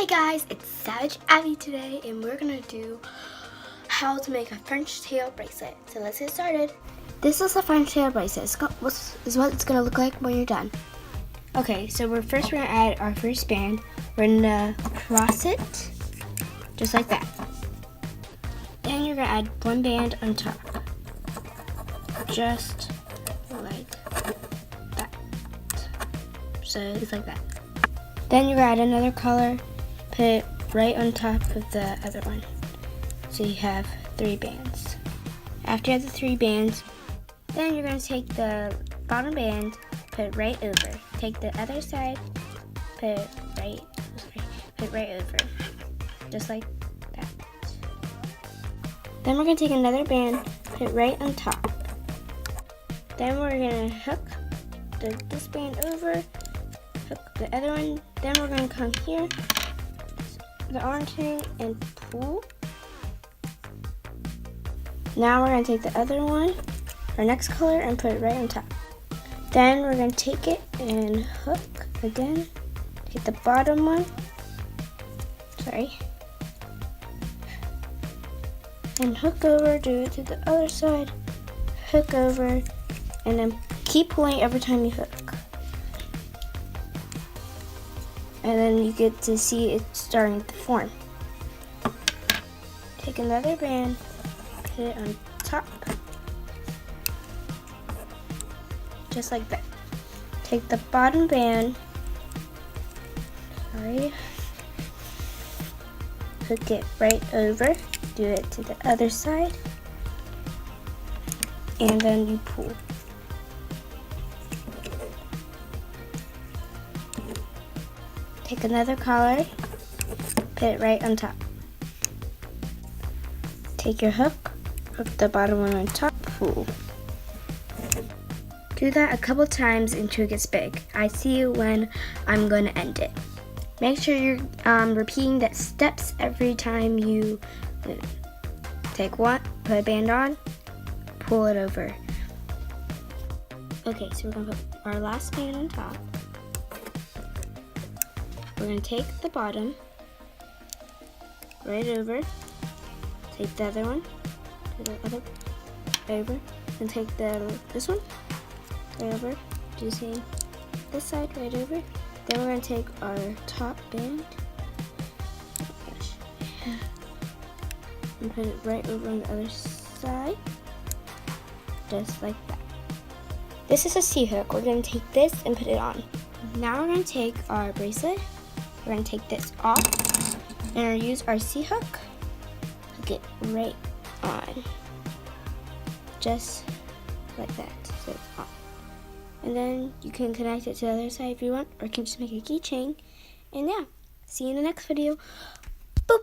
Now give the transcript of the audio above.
Hey guys, it's Savage Abby today, and we're gonna do how to make a French tail bracelet. So let's get started. This is a French tail bracelet. This is what it's gonna look like when you're done. Okay, so we're gonna add our first band. We're gonna cross it just like that. Then you're gonna add one band on top, just like that. So it's like that. Then you're gonna add another color. Put it right on top of the other one. So you have 3 bands. After you have the 3 bands, then you're going to take the bottom band, put it right over. Take the other side, put it right over. Just like that. Then we're going to take another band, put it right on top. Then we're going to hook this band over, hook the other one. Then we're going to come here, the orange thing, and pull. Now we're going to take the other one, our next color, and put it right on top. Then we're going to take it and hook again. Take the bottom one, and hook over, do it to the other side, hook over, and then keep pulling every time you hook. And then you get to see it starting to form. Take another band, put it on top, just like that. Take the bottom band, hook it right over, do it to the other side, and then you pull. Take another collar, put it right on top. Take your hook the bottom one on top, pull. Do that a couple times until it gets big. I see you when I'm going to end it. Make sure you're repeating the steps every time you take one, put a band on, pull it over. Okay, so we're going to put our last band on top. We're going to take the bottom, right over, take the other one, over, and take this one, right over, do the same, this side, right over. Then we're going to take our top band, and put it right over on the other side, just like that. This is a C-hook. We're going to take this and put it on. Now we're going to take our bracelet. We're going to take this off and we're going to use our C-hook, hook it right on, just like that, so it's on. And then you can connect it to the other side if you want, or you can just make a keychain. And yeah, see you in the next video. Boop!